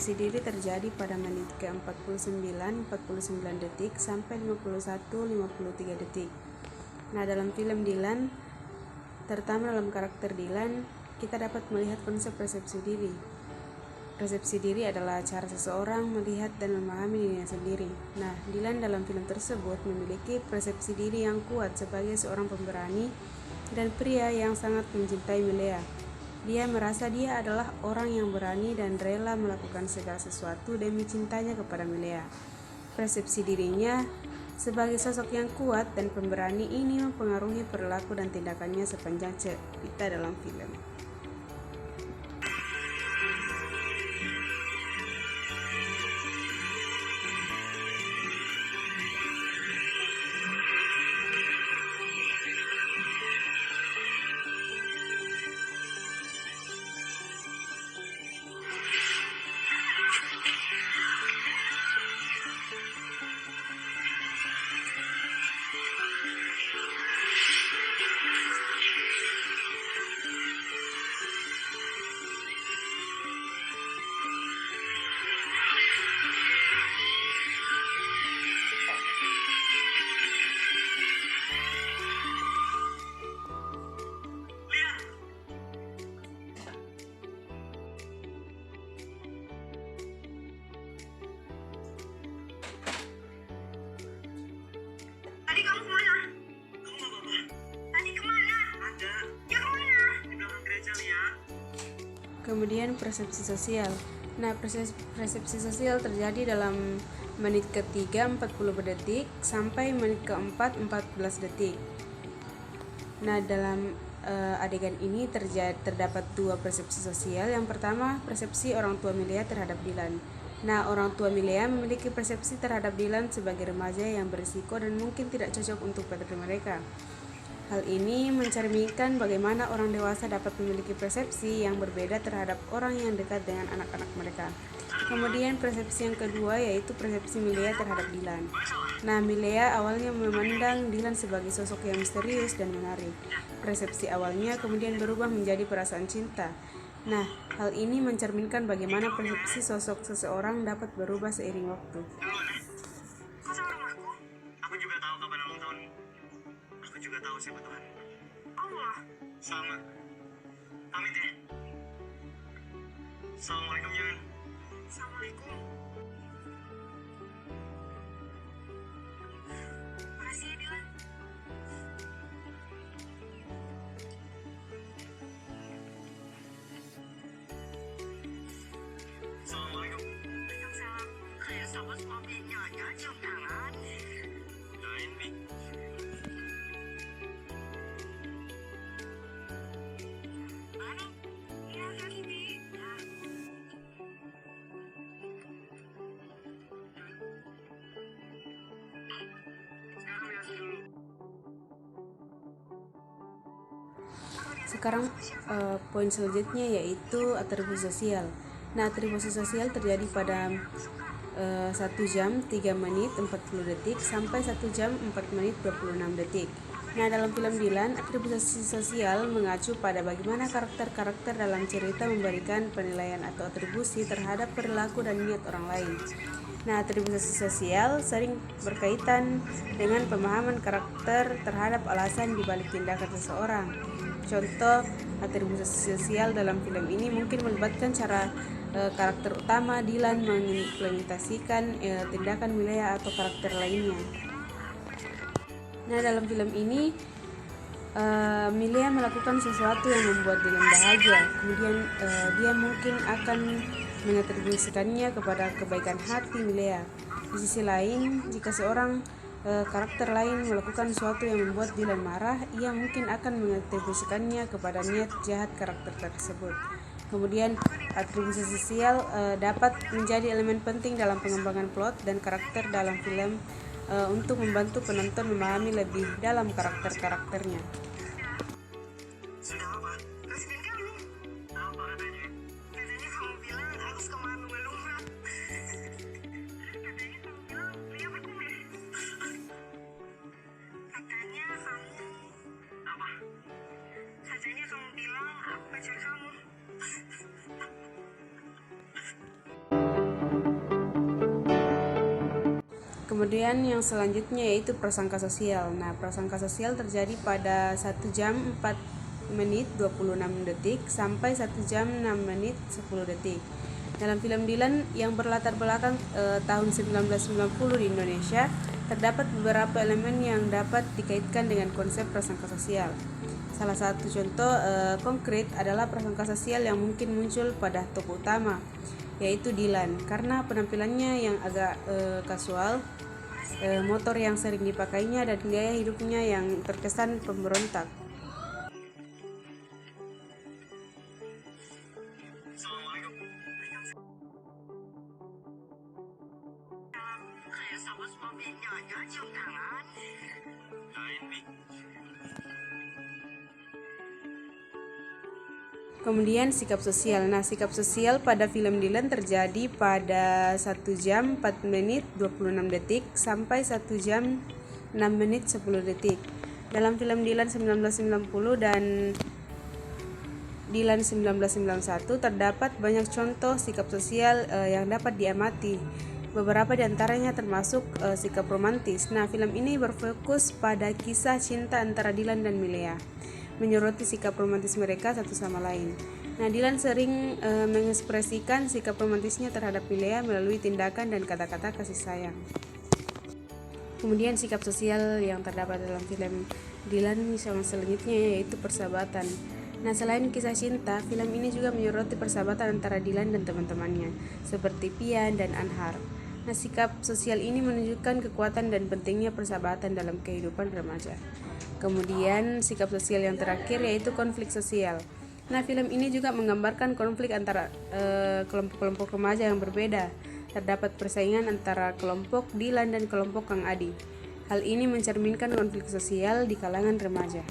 persepsi diri terjadi pada menit ke-49, 49 detik sampai 51-53 detik. Nah, dalam film Dylan, terutama dalam karakter Dylan, kita dapat melihat konsep persepsi diri. Persepsi diri adalah cara seseorang melihat dan memahami dirinya sendiri. Nah, Dylan dalam film tersebut memiliki persepsi diri yang kuat sebagai seorang pemberani dan pria yang sangat mencintai Milea. Dia merasa dia adalah orang yang berani dan rela melakukan segala sesuatu demi cintanya kepada Milea. Persepsi dirinya sebagai sosok yang kuat dan pemberani ini mempengaruhi perilaku dan tindakannya sepanjang cerita dalam film. Tadi kamu kemana? Kamu gak apa-apa? Tadi kemana? Ada. Ya kemana? Di belakang gereja, Lia. Kemudian persepsi sosial. Nah, persepsi sosial terjadi dalam menit ketiga 40 detik sampai menit keempat 14 detik. Nah, dalam adegan ini terdapat dua persepsi sosial. Yang pertama, persepsi orang tua Milea terhadap Dylan. Nah, orang tua Milea memiliki persepsi terhadap Dylan sebagai remaja yang berisiko dan mungkin tidak cocok untuk patri mereka. Hal ini mencerminkan bagaimana orang dewasa dapat memiliki persepsi yang berbeda terhadap orang yang dekat dengan anak-anak mereka. Kemudian persepsi yang kedua yaitu persepsi Milea terhadap Dylan. Nah, Milea awalnya memandang Dylan sebagai sosok yang misterius dan menarik. Persepsi awalnya kemudian berubah menjadi perasaan cinta. Nah, hal ini mencerminkan bagaimana persepsi sosok seseorang dapat berubah seiring waktu. Kau sama rumahku? Aku juga tahu kapan ulang tahun. Aku juga tahu siapa Tuhan. Allah. Sama. Pamit ya. Assalamualaikum, Jan. Assalamualaikum. Makasih ya, Dylan. Assalamualaikum. Waalaikumsalam. Kayak sama suaminya aja cium tangan. Udahin, Mi. Mana? Iya, kaki, Mi. Nah. Sekarang lihat dulu. Sekarang poin selanjutnya yaitu atribusi sosial. Nah, atribusi sosial terjadi pada 1 jam 3 menit 40 detik sampai 1 jam 4 menit 26 detik. Nah, dalam film Dylan, atribusi sosial mengacu pada bagaimana karakter-karakter dalam cerita memberikan penilaian atau atribusi terhadap perilaku dan niat orang lain. Nah, atribusi sosial sering berkaitan dengan pemahaman karakter terhadap alasan di balik tindakan seseorang. Contoh atribusi sosial dalam film ini mungkin melibatkan cara karakter utama Dylan mengimplementasikan tindakan Milea atau karakter lainnya. Nah, dalam film ini Milea melakukan sesuatu yang membuat Dylan bahagia. Kemudian dia mungkin akan mengatribusikannya kepada kebaikan hati Milea. Di sisi lain, jika seorang karakter lain melakukan sesuatu yang membuat Dylan marah, ia mungkin akan mengatribusikannya kepada niat jahat karakter tersebut. Kemudian atribusi sosial dapat menjadi elemen penting dalam pengembangan plot dan karakter dalam film untuk membantu penonton memahami lebih dalam karakter-karakternya. Sudah apa? Presiden kamu. Apa katanya? Katanya kamu bilang aku suka malu-malu. Katanya kamu bilang Lia berkumis. Katanya kamu apa? Katanya kamu bilang aku pacar kamu. Kemudian yang selanjutnya yaitu prasangka sosial. Nah, prasangka sosial terjadi pada 1 jam 4 menit 26 detik sampai 1 jam 6 menit 10 detik. Dalam film Dylan yang berlatar belakang tahun 1990 di Indonesia, terdapat beberapa elemen yang dapat dikaitkan dengan konsep prasangka sosial. Salah satu contoh konkret adalah prasangka sosial yang mungkin muncul pada tokoh utama, yaitu Dylan, karena penampilannya yang agak kasual, motor yang sering dipakainya, dan gaya hidupnya yang terkesan pemberontak. Assalamualaikum. Kayak sama suaminya aja cium tangan. Lain, Bi. Kemudian sikap sosial. Nah, sikap sosial pada film Dylan terjadi pada 1 jam 4 menit 26 detik sampai 1 jam 6 menit 10 detik. Dalam film Dylan 1990 dan Dylan 1991 terdapat banyak contoh sikap sosial yang dapat diamati. Beberapa di antaranya termasuk sikap romantis. Nah, film ini berfokus pada kisah cinta antara Dylan dan Milea, menyoroti sikap romantis mereka satu sama lain. Nah, Dylan sering mengekspresikan sikap romantisnya terhadap Milea melalui tindakan dan kata-kata kasih sayang. Kemudian sikap sosial yang terdapat dalam film Dylan yang selanjutnya yaitu persahabatan. Nah, selain kisah cinta, film ini juga menyoroti persahabatan antara Dylan dan teman-temannya, seperti Pian dan Anhar. Nah, sikap sosial ini menunjukkan kekuatan dan pentingnya persahabatan dalam kehidupan remaja. Kemudian sikap sosial yang terakhir yaitu konflik sosial. Nah, film ini juga menggambarkan konflik antara kelompok-kelompok remaja yang berbeda. Terdapat persaingan antara kelompok Dylan dan kelompok Kang Adi. Hal ini mencerminkan konflik sosial di kalangan remaja.